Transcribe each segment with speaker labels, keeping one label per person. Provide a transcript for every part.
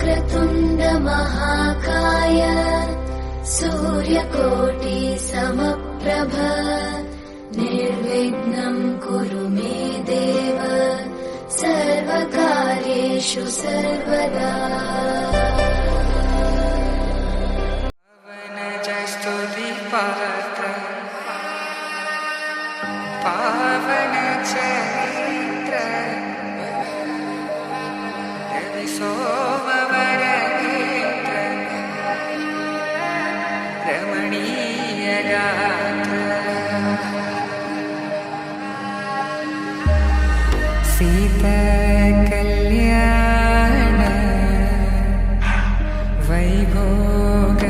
Speaker 1: वक्रतुण्ड महाकाय सूर्यकोटि समप्रभ निर्विघ्नं कुरु मे देव सर्वकार्येषु सर्वदा।
Speaker 2: पात्र पावन चरित्र रवि सोमवर नेत्र रमणीय गात्र सीता कल्याण वैभोग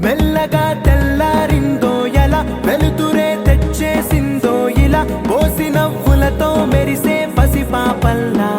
Speaker 3: మెల్లగా తెల్లారిందో ఎలా వెలుతురే తెచ్చేసిందో ఇలా పోసి నవ్వులతో మెరిసే పసిపాపల్లా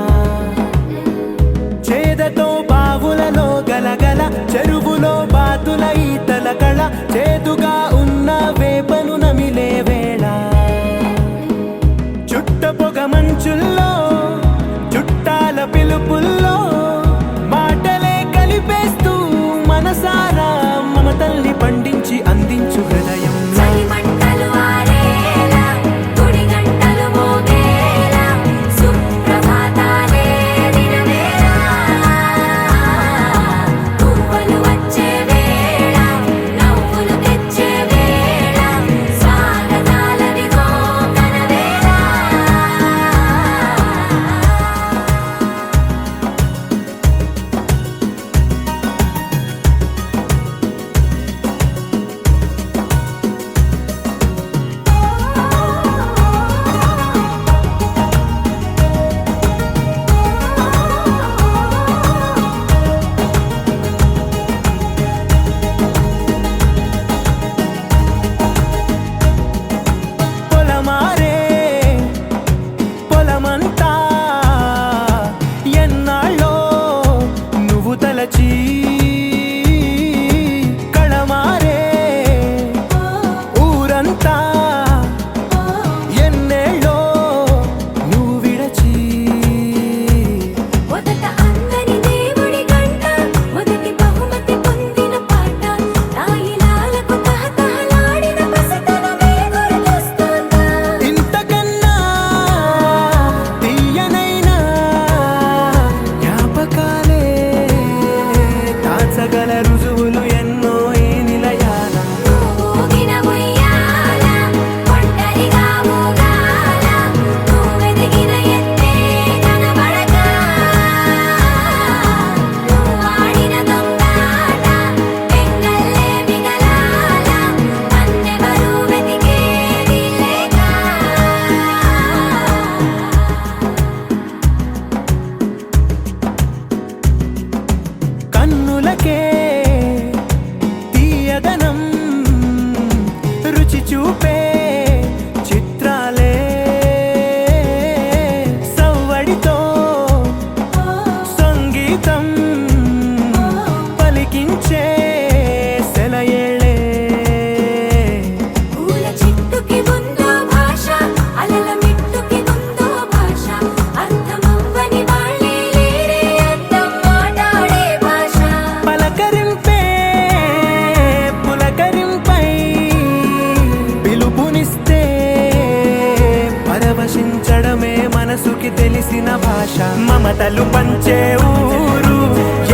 Speaker 3: మమతలు పంచే ఊరు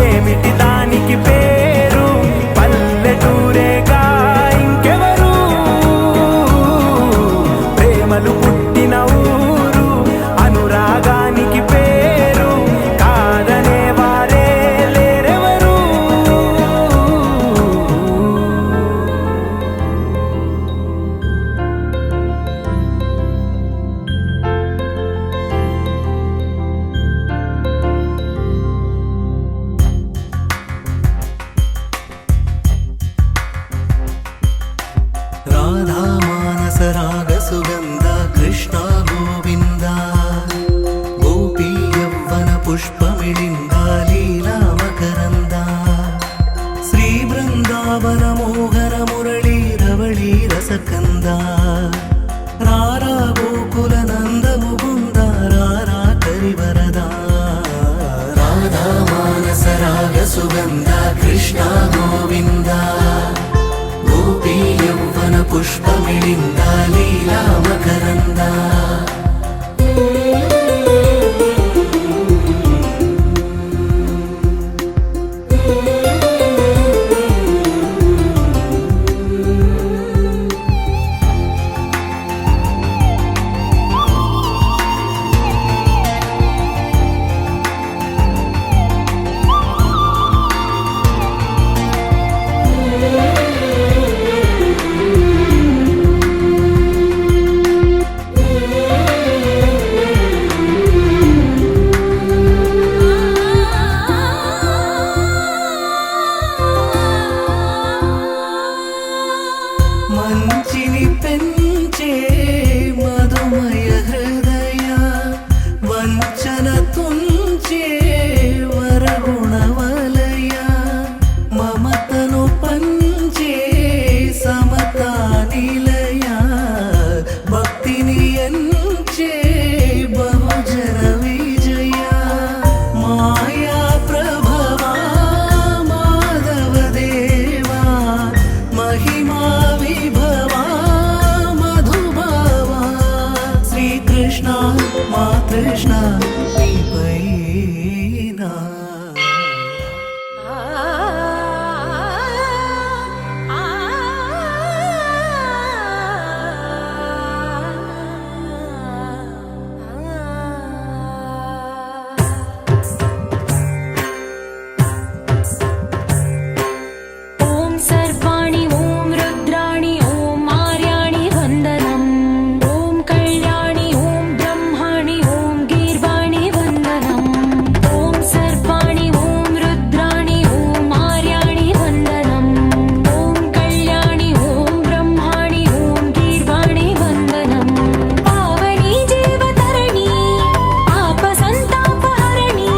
Speaker 3: ఏమిటి దానికి పేరు పల్లెటూరేగా ఇంకెవరు ప్రేమలు పుట్టిన ఊరు అనురాగానికి పేరు కాదనే వారే లేరెవరు
Speaker 4: రాధా మానస రాగ సుగంధ కృష్ణ గోవింద గోపీ యవ్వన పుష్పమిళింద లీలా మకరంద శ్రీ బృందావన మోహన మురళీ రవళీ రసకంద రారా గోకుల నంద ముకుంద రారా కరివరద రాధా మానస రాగ సుగంధ కృష్ణ గోవింద గోపీ యవ్వన పుష్పమిళింద లీలా మకరంద మంచిని పెంచే మధుమయ హృదయ వంచన తుంచే వరగుణవలయ మమతను పంచే సమతా నిలయ భక్తిని ఎంచే బహుజన విజయ మాయా ప్రభవా మాధవ దేవా మహిమా విభవా మధుభావా శ్రీకృష్ణ మా కృష్ణ నీపైనా
Speaker 5: ॐ सर्वाणि ॐ रुद्राणि ॐ आर्याणि वन्दनम् ॐ कल्याणि ॐ ब्रह्माणि ॐ गीर्वाणि वन्दनम् ॐ सर्वाणि ॐ रुद्राणि ॐ आर्याणि वन्दनम् ॐ कल्याणि ॐ ब्रह्माणि ॐ गीर्वाणि वन्दनम् पावनी जीवतरणि आपसन्तापहरणि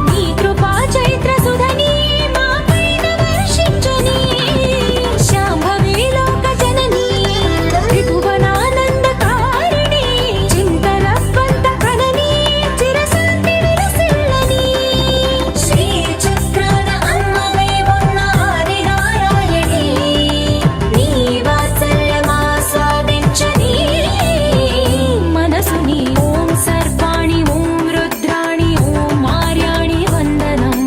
Speaker 5: नी कृपा चैत्रसुधनी मापैन वर्षिञ्चनि शाम्भवी लोकजननी त्रिभुवनानन्दकारिणि चिन्तनस्पन्दकननी चिरशान्ति विलसिल्लनि श्रीचक्रान अम्मवै ఉన్న ఆదినారాయణి నీ వాత్సల్యమాస్వాదించని మనసుని ఓం సర్వాణి ఓం రుద్రాణి ఓం ఆర్యాణి వందనం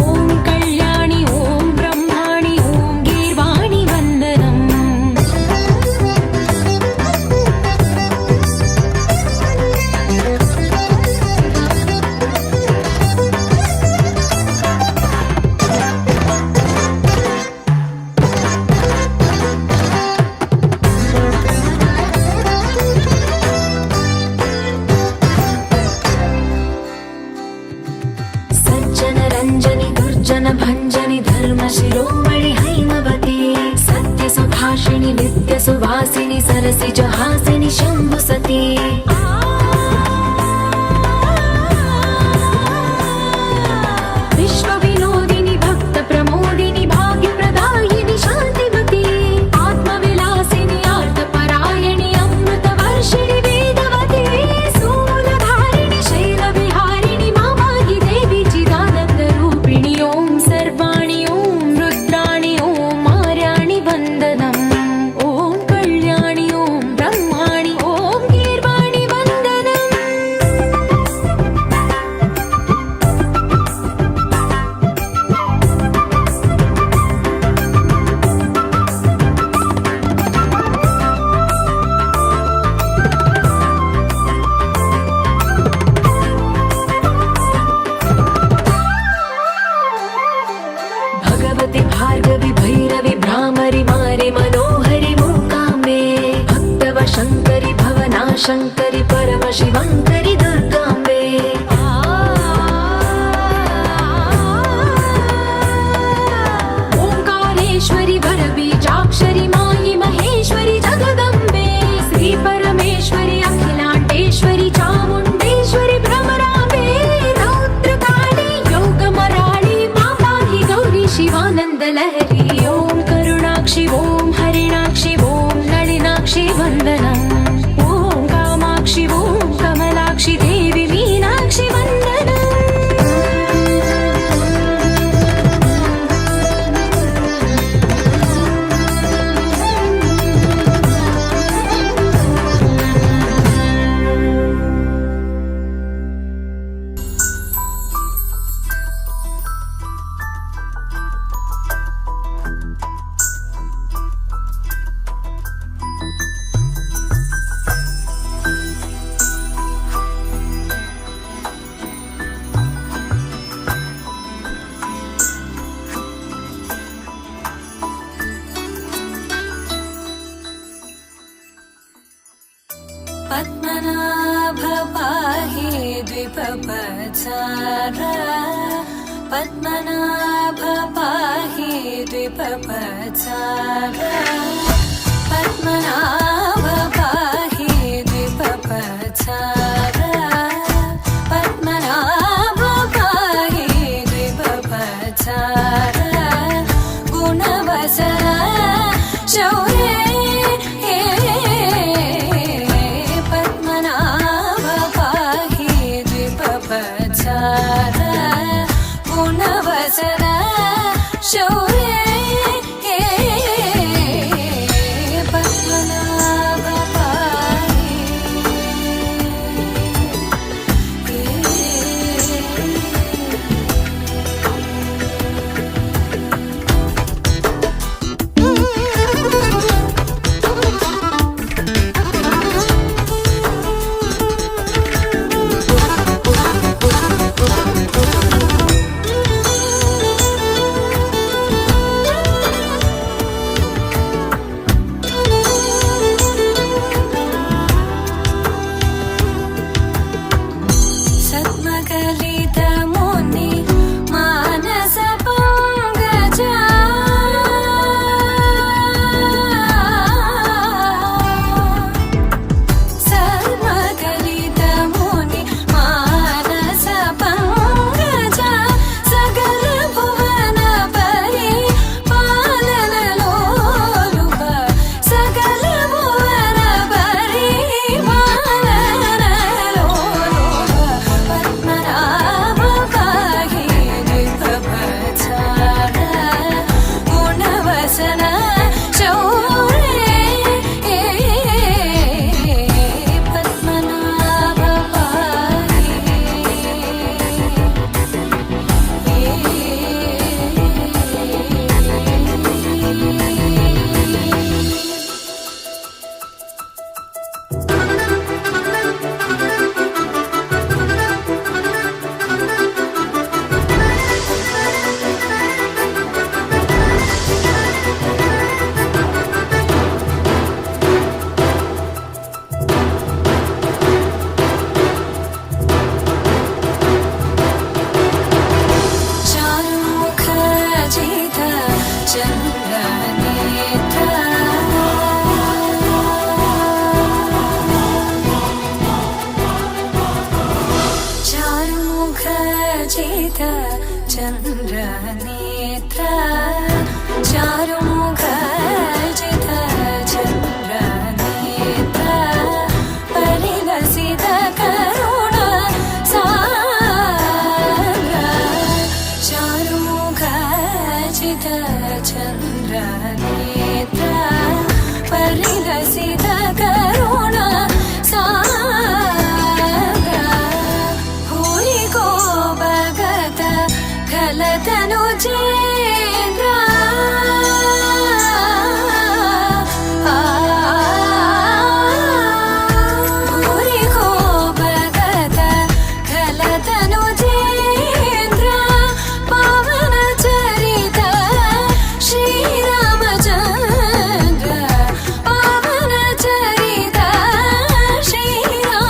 Speaker 5: ఓం కళ్యాణి ఓం బ్రహ్మాణి ఓం గీర్వాణి వందనం सज्जन रञ्जनि दुर्जन भञ्जनि धर्म शिरोमणि हैमवती सत्य सुभाषिणि नित्य सुवासिनि सरसिज हासिनि शम्भु सती विश्व विनोदिनि भक्त प्रमोदिनि भाग्य प्रदायिनि शान्तिमती आत्मविलासिनि आर्तपरायणि अमृत वर्षिणि वेदवती सूलधारिणि शैलविहारिणि मामागि देवी चिदानन्द रूपिणि ॐ सर्वाणि ॐ रुद्राणि ॐ आर्याणि वन्दनम् ॐ कल्याणि ॐ ब्रह्माणि ॐ गीर्वाणि द्विपपचारा पद्मनाभ पाहि द्विपपचारा पद्मनाभ पाहि द्विपपचारा पद्मनाभ पाहि द्विपपचारा गुणवसरा शौर्ये पद्मनाभ पाहि द्विपपचारा गुणवसरा शौर्ये पद्मनाभ पाहि सद्मकलितमुनि मानस पङ्कजा सद्मकलितमुनि मानस पङ्कजा सकल भुवन परि पालनलोलुप सकल भुवन परि पालनलोलुप पद्मनाभ पाहि द्विपपचारा गुणवसना शौर्ये पद्मनाभ पाहि चारुमुखजित चन्द्रनेत्रा चारुमुखजित चन्द्रनेत्रा चारुमुखजित चन्द्रनेत्रा परिलसित करुण सारा चारुमुखजित चन्द्रनेत्रा परिलसित करुण सारा भूरि को भगत खलतनुजेन्द्रा भूरि को भगत खलतनुजेन्द्रा पावन चरित श्रीरामचन्द्र पावन चरित श्रीरामचन्द्र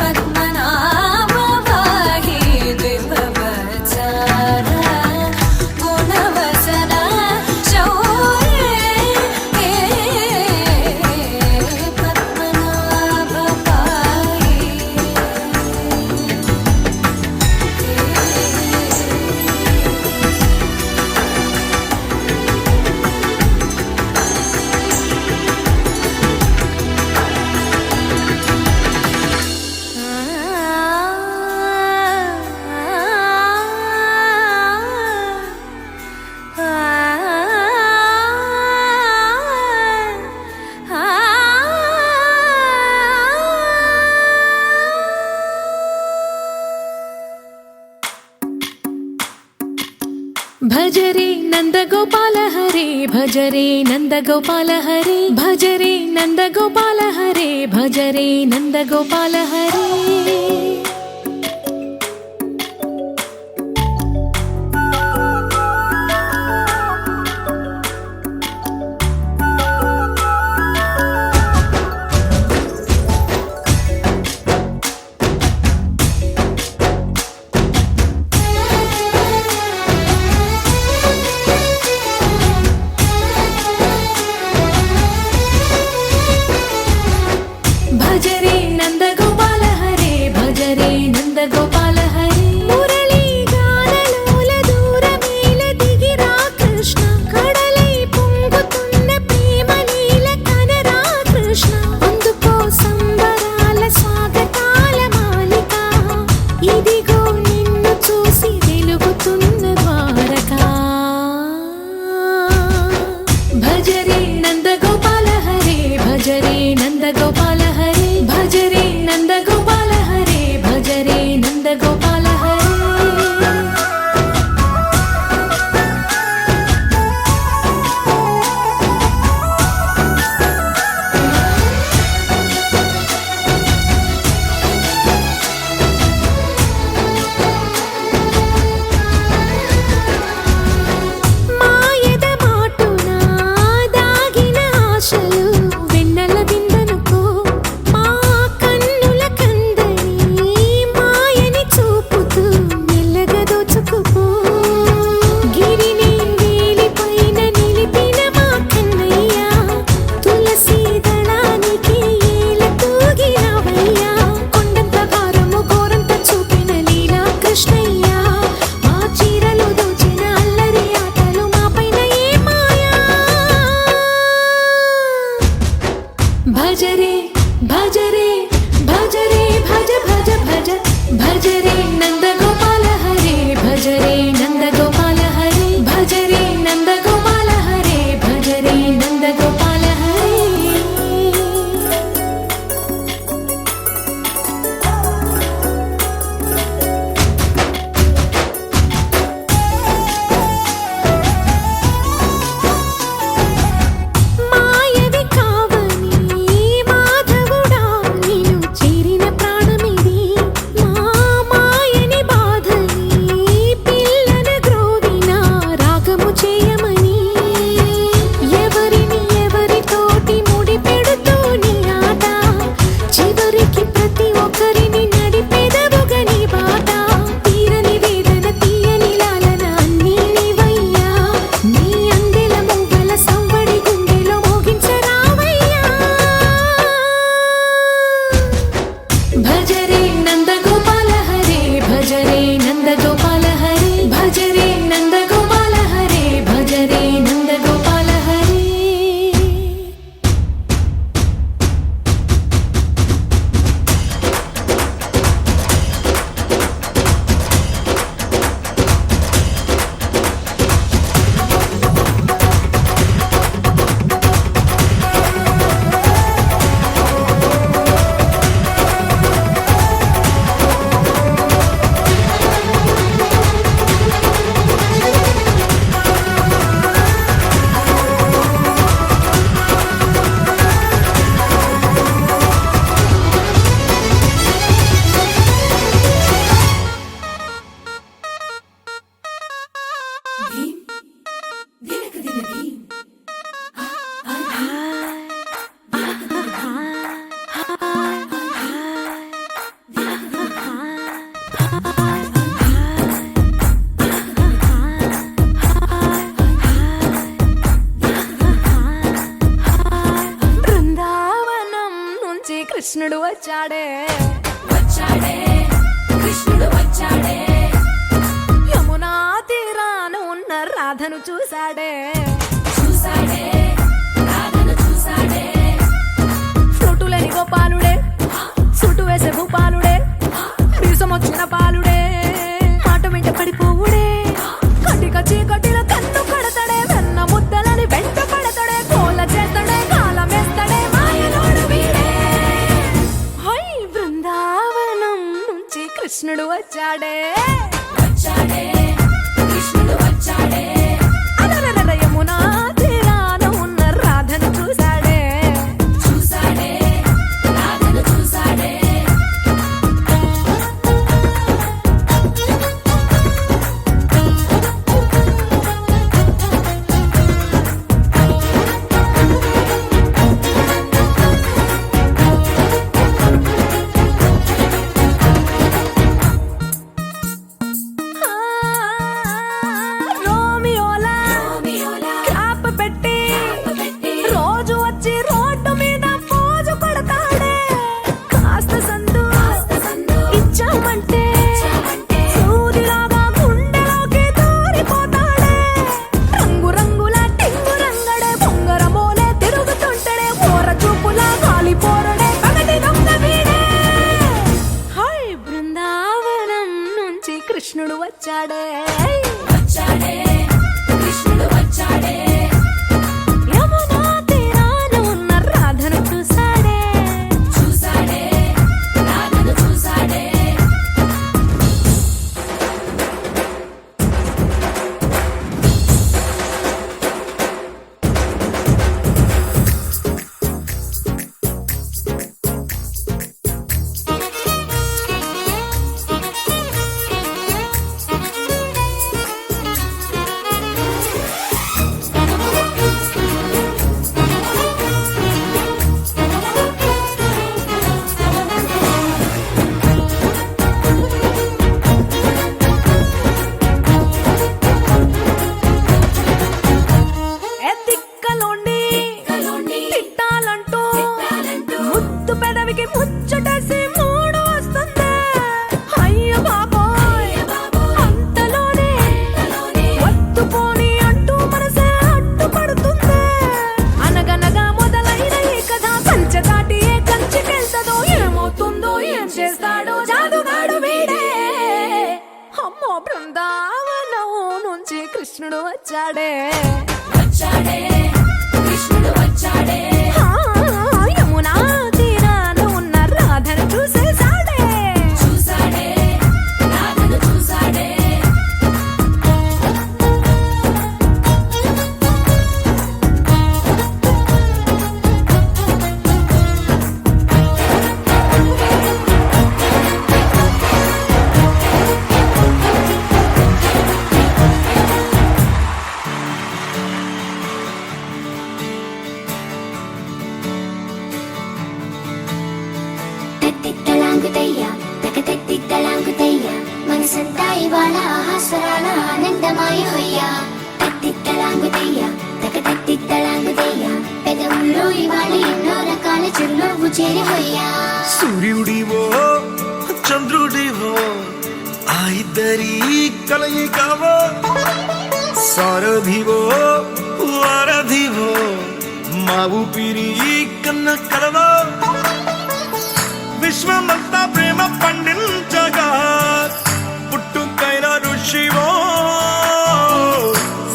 Speaker 5: पद्मनाभ पाहि द्विपपचारा गुणवसना शौर्ये पद्मनाभ पाहि
Speaker 6: भज रे नन्दगोपाल हरे भज रे नन्दगोपाल हरे भज रे नन्दगोपाल हरे भज रे नन्दगोपाल हरे నందగోపాల హరే మురళీ గానలోల దూరమేల దిగిరా కృష్ణ కడలై పొంగుతున్న ప్రేమ లీల కనరా కృష్ణ అందుకో సంబరాల స్వాగతాల మాలిక ఇదిగో నిన్ను చూసి వెలుగుతున్న ద్వారకా భజరే నందగోపాల హరే భజరే నందగోపాల హరే భజరే నందగోపాల హరే భజరే నందగోపాల హరే మాయద మాటున దాగిన ఆశలు వెన్నెల బిందనుకో మా కన్నుల కందని మాయని చూపుతూ మెల్లగా దోచుకుపో గిరిని వేలిపైన నిలిపిన మా కన్నయ్య తులసి దళానికి ఏల తూగినవయ్యా కొండంత భారము గోరంత చూపిన లీలా కృష్ణయ్య మా చీరలు దోచిన అల్లరి ఆటలు మా పైన ఏ మాయా భజరే భజరే భజరే భజ భజ భజ భజరే నందగోపాల హరే భజరే నందగోపాల హరే భజరే నందగోపాల హరే భజరే నందగోపాల హరే మాయవి కావని మాధవుడా నిన్ను చేరిన ప్రాణమిది మా మాయని బాధని పిల్లన గ్రోవిన రాగము చేయమని ఎవరిని ఎవరితోటి ముడి పెడుతూ నీ ఆట చివరికి ప్రతి ఒక్కరిని నడిపెదవుగా నీ బాట తీరని వేదన తీయని లాలన అన్నీ నీవయ్యా నీ అందెల మూగల సవ్వడి గుండెలో మోగించరావయ్యా భజరే నందగోపాల హరే భజరే నందగోపాల హరే భజరే నందగోపాల హరే భజరే నందగోపాల హరే బృందావనం నుంచి కృష్ణుడు వచ్చాడే
Speaker 5: కృష్ణుడు వచ్చాడే
Speaker 6: యమునా తీరాన ఉన్న రాధను చూశాడే ఫ్రూటులేని గోపాలుడే సుటు వేసే భూపాలుడే వీసమొచ్చిన పాలుడే మాట వెంట పడిపోవుడే కటిక చీకటిలో కన్ను కడతాడే వెన్న ముద్దలని వెంట పడతాడే కోల చేస్తాడే కాలం వేస్తాడే మాయలోడు వీడే హై బృందావనం నుంచి కృష్ణుడు వచ్చాడే
Speaker 5: కృష్ణుడు వచ్చాడే
Speaker 6: అలరలర యమునా తీరాన ఉన్న రాధను చూశాడే
Speaker 5: రాధను చూసాడే
Speaker 6: రోమియో కృష్ణుడు వచ్చాడే యమునా తీరాన ఉన్న రాధను చూసాడే ముచ్చటేసి మూడు వస్తుంది అయ్య బాబోయ్ అంతలోనే వత్తుపోని అంటూ మనసే అడ్డుపడుతుంది అనగనగా మొదలైన ఈ కథ కంచె దాటి ఏ కంచెకెళ్తదో ఏమవుతుందో ఏం చేస్తాడో జాదుగాడు వీడే అమ్మో బృందావనం నుంచి కృష్ణుడు వచ్చాడే యమునా తీరాన ఉన్న రాధను చూసేసాడే
Speaker 1: తలాంగుతయ్యా తకతెత్తి తలాంగుతయ్యా మనసంతా ఇవాళ ఆహాస్వరాల ఆనందమాయ హొయ్యా తత్తి తలాంగుతయ్యా తకతెత్తి తలాంగుతయ్యా పెదవుల్లో ఇవాళ ఎన్నో రకాల చిరునవ్వు చేరి హొయ్యా
Speaker 4: సూర్యుడివో చంద్రుడివో ఆ ఇద్దరి కలయికవో సారథివో వారధివో మా ఊపిరి కన్న కలవో విశ్వమంతా ప్రేమ పండించగా పుట్టుకైన ఋషివో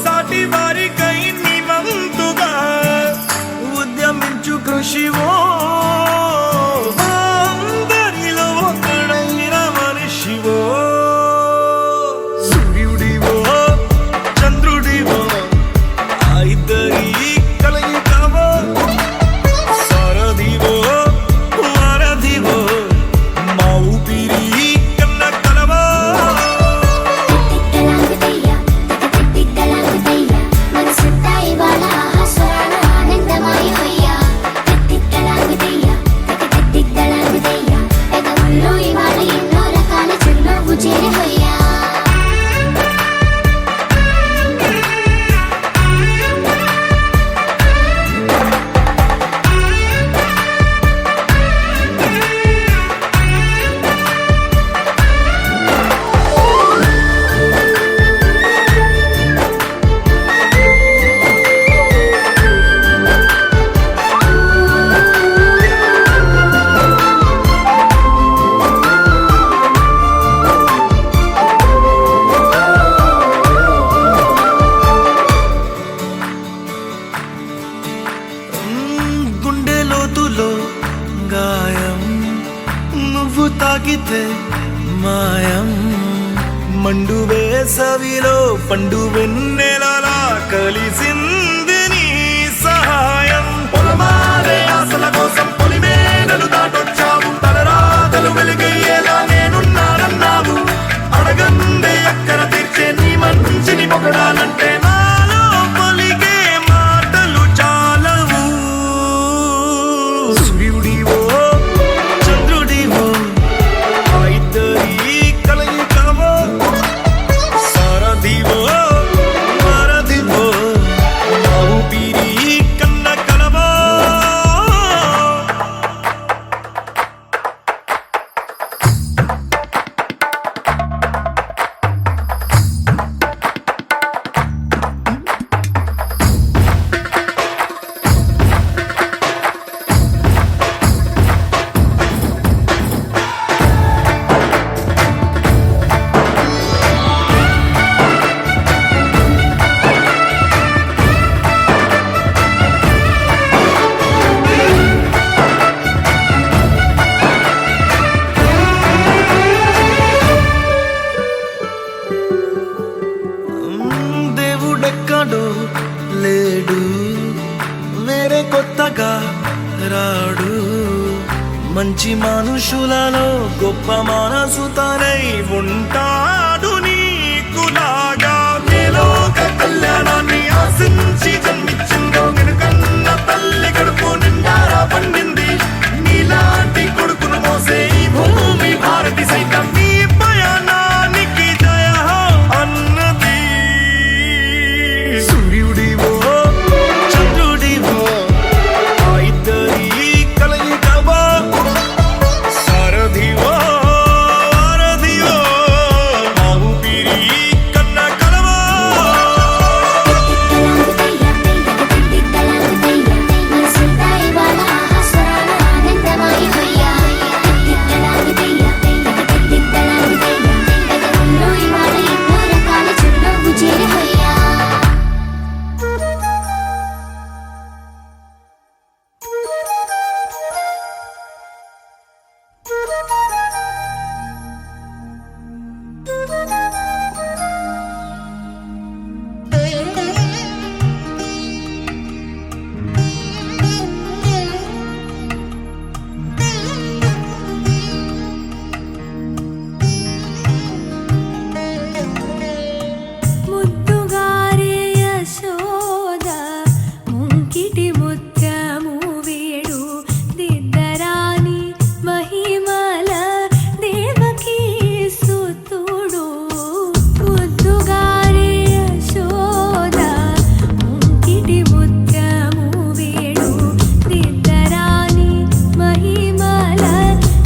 Speaker 4: సాటి వారికై నివంతుగా ఉద్యమించు కృషివో అందరిలో ఒకడైన మనిషివో సూర్యుడివో చంద్రుడివో ఆ ఇద్దరి కలయికవో సారథివో వారధివో మా ఊపిరి కన్న కలవో
Speaker 1: తలాంగుతయ్యా తకతెత్తి తలాంగుతయ్యా మనసంతా ఇవాళ ఆహాస్వరాల ఆనందమాయ హొయ్యా తత్తి తలాంగుతయ్యా తకతెత్తి తలాంగుతయ్యా పెదవుల్లో ఇవాళ ఎన్నో రకాల చిరునవ్వు చేరి హొయ్యా
Speaker 4: గుండె లోతులో గాయం నువ్వు తాకితే మాయం మండు వేసవిలో పండు వెన్నెలలా కలిసింది నీ సహాయం పొలమారే ఆశల కోసం పొలిమేనలు దాటొచ్చావు తలరాతలు వెలుగయ్యేలా నేనున్నానన్నావు అడగందే అక్కర తీర్చే నీ మంచిని పొగడాలంటే నాలో పలికే మాటలు చాలవు సూర్యుడివో చంద్రుడివో ఆ ఇద్దరి కలయికవో సారథివో వారధివో మనుషులలో గొప్ప మనసు తనై ఉంటాడు నీకులాగా మేలోక కళ్యాణాన్ని ఆశించి జన్మించిందో వెనుకన్న తల్లి కడుపు నిండారా పండింది నీలాంటి కొడుకును మోసే ఈ భూమి భారతి సైతం నీ పయనానికి జయ అన్నది సూర్యుడివో చంద్రుడివో ఆ ఇద్దరి కలయికవో సారథివో వారధివో ఆ ఊపిరి కన్న కలవో
Speaker 5: ముద్దుగారే యశోద ముంకిటి ముత్యము వీడు దిద్దరాని మహిమల దేవకీ సుతుడు ముద్దుగారే యశోద ముంకిటి ముత్యము వీడు దిద్దరాని మహిమల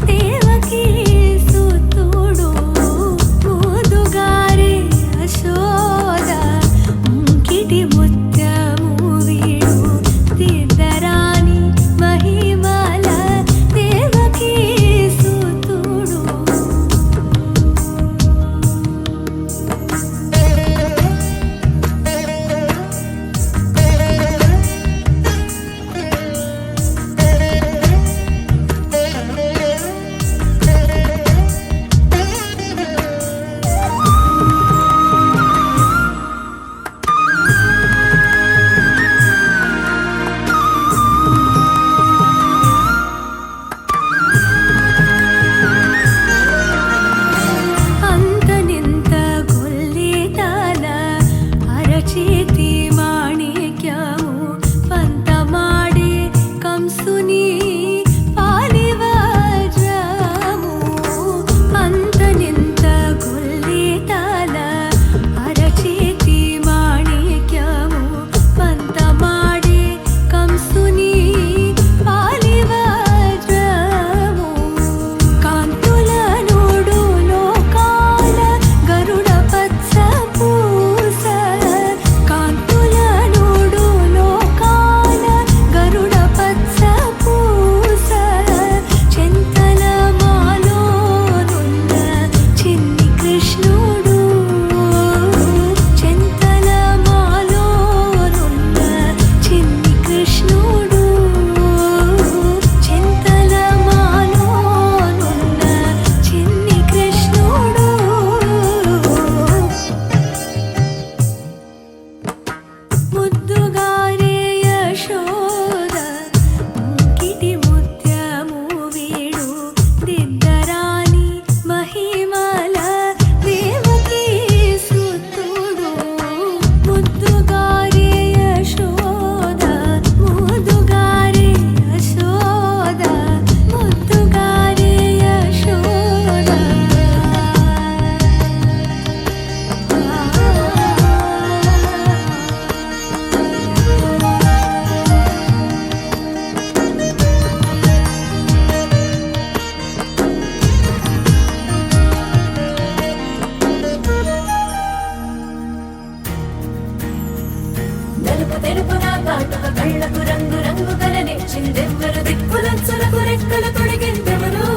Speaker 5: దేవకీ సుతుడు ముద్దుగారే యశోద ముంకిటి ముత్యము వీడు దిద్దరాని మహిమల దేవకీ సుతుడు అంతనింత గొల్లితల అరచేతి మాణిక్యము పంతమాడే కంసుని పాలివజ్రము అంతనింత గొల్లితల అరచేతి మాణిక్యము పంతమాడే కంసుని పాలివజ్రము కాంతుల నోడు లోకాల గరుడ పచ్చ పూస కాంతుల నోడు లోకాల గరుడ పచ్చ పూస చింతల మాలోనున్న చిన్ని కృష్ణుడు చింతల మాలోనున్న చిన్ని కృష్ణుడు చింతల మాలోనున్న చిన్ని కృష్ణుడు ముద్దుగారే యశోద ముంకిటి ముత్యము వీడు దిద్దరాని మహిమల దేవకీ సుతుడు ముద్దుగారే యశోద ముద్దుగారే యశోద ముద్దుగారే యశోద నలుపు తెలుపున కాటుక కళ్ళకు రంగు రంగు కలనిచ్చిందెవ్వరు దిక్కులచ్చలకు రెక్కలు తొడిగిందెవరు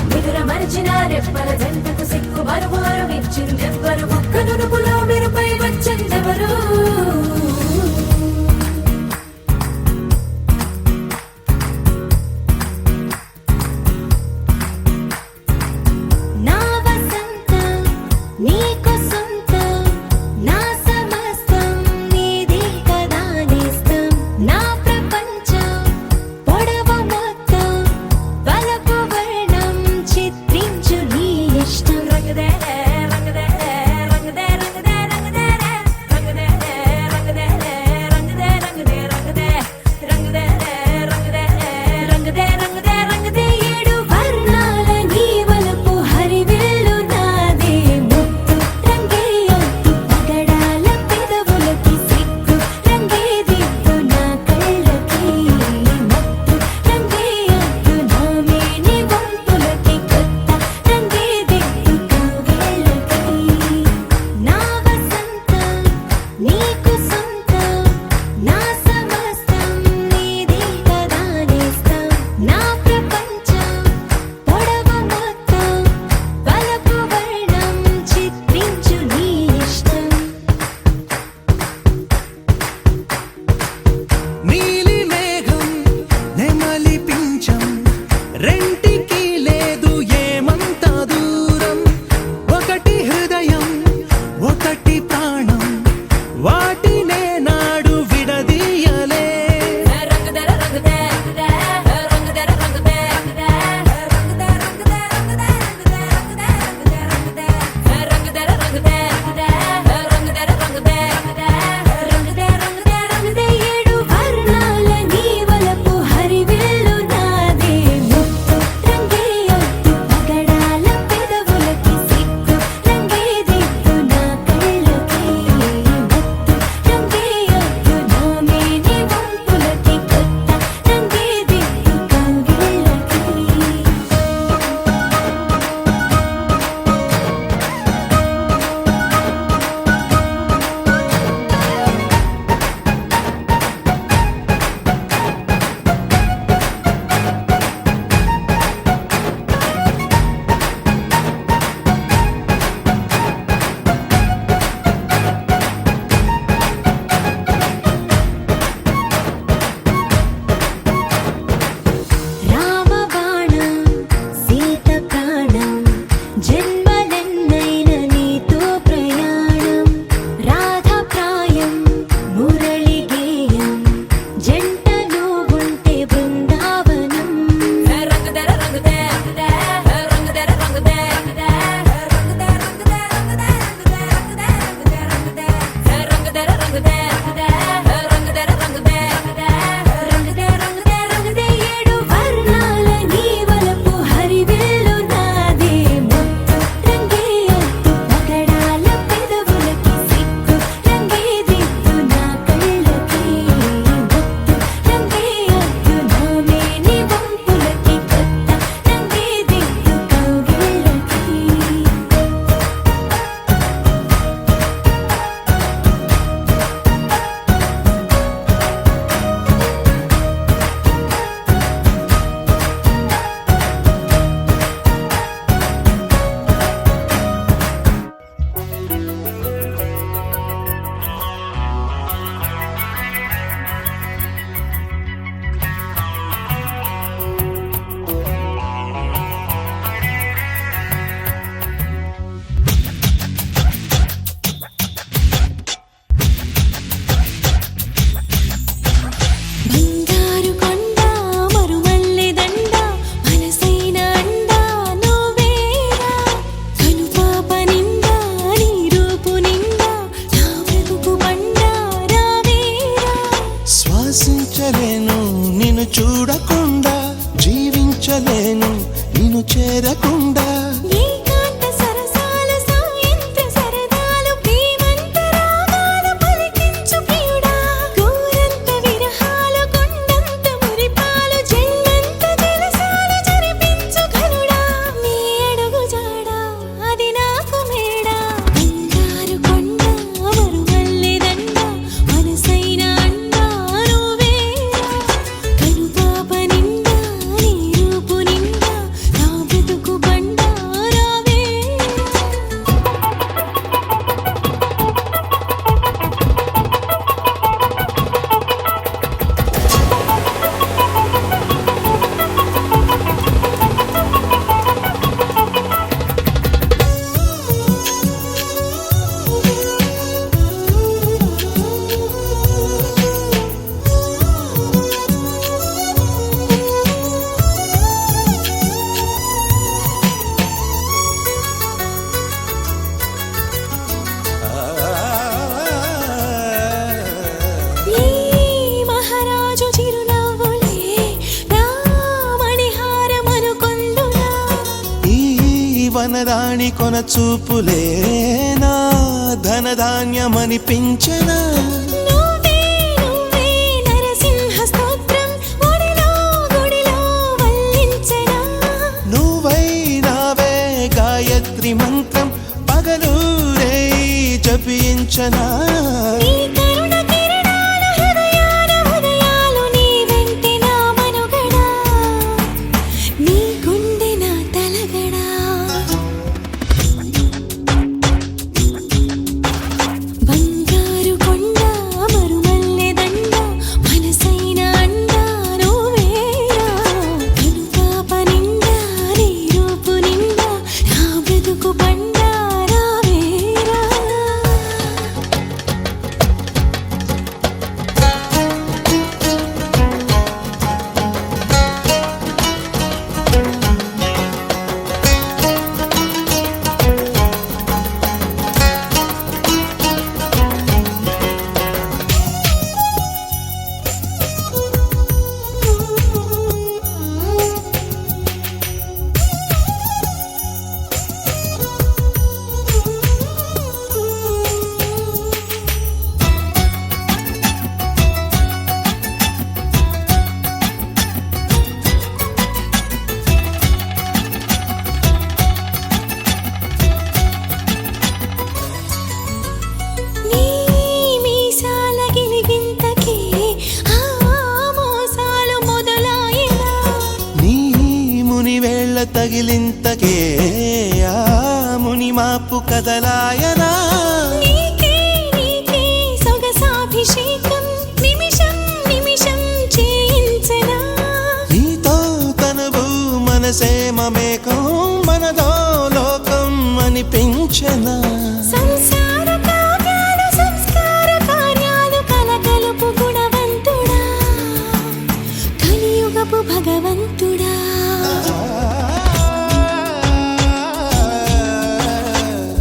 Speaker 5: నిదుర మరిచిన రెప్పల జంటకు సిక్కు బరువారు ఇచ్చిందెవ్వరు ఒక్క నునుపులో మెరుపై వచ్చిందెవరు నా వసంతం నీకు సొంతం నా సమస్తం నీది కదా నేస్తం నా ప్రపంచం పొడవు మొత్తం వలపు
Speaker 4: వనరాణి కొన చూపులేనా ధనధాన్యమనిపించెనా
Speaker 5: నువ్వే నువ్వే నరసింహ స్తోత్రం ఒడిలో గుడిలో వల్లించెనా
Speaker 4: నువ్వైనావే గాయత్రి మంత్రం పగలు రేయి జపించనా
Speaker 5: నీ కరుణ కిరణాల హృదయాల ఉదయాలు నీ వెంటే నా మనుగడా నీ గుండె నా తలగడా బంగారు కొండ మరుమల్లె దండ మనసైన అండ నువ్వేరా కనుపాప నిండా నీ రూపు నిండా నా బ్రతుకు పండా రావేరా నీ మీసాల గిలిగింతకే ఆ మోసాలు మొదలాయనా
Speaker 4: నీ ముని వేళ్ళ తగిలింతకే ఆ ముని మాపు కదలాయనా
Speaker 5: నీకే నీకే సొగసాభిషేకం నిమిషం నిమిషం చేయించనా
Speaker 4: నీతో తనవు మనసే మమేకం మనదో లోకం అనిపించనా
Speaker 5: సంసార కావ్యాలు సంస్కార కార్యాలు కలకలుపు గుణవంతుడా కలియుగపు భగవంతుడా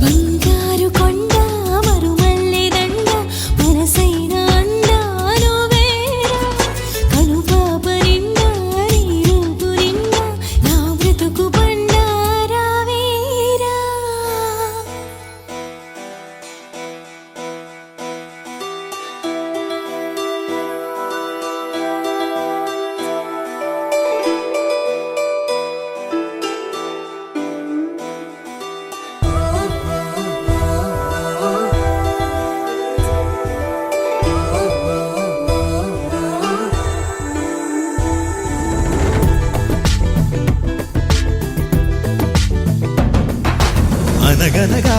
Speaker 5: బంగారు కొండ మరుమల్లె దండ మనసైన అండ నువ్వేరా కనుపాప నిండా నీ రూపు నిండా నా బ్రతుకు పండా రావేరా
Speaker 4: అనగనగా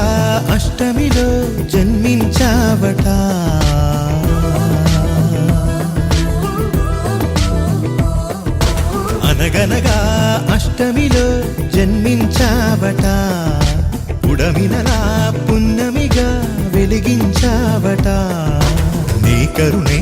Speaker 4: అష్టమిలో జన్మించావట అనగనగా అష్టమిలో జన్మించావట ఉడమినలా పున్నమిగా వెలిగించావట నీ కరుణే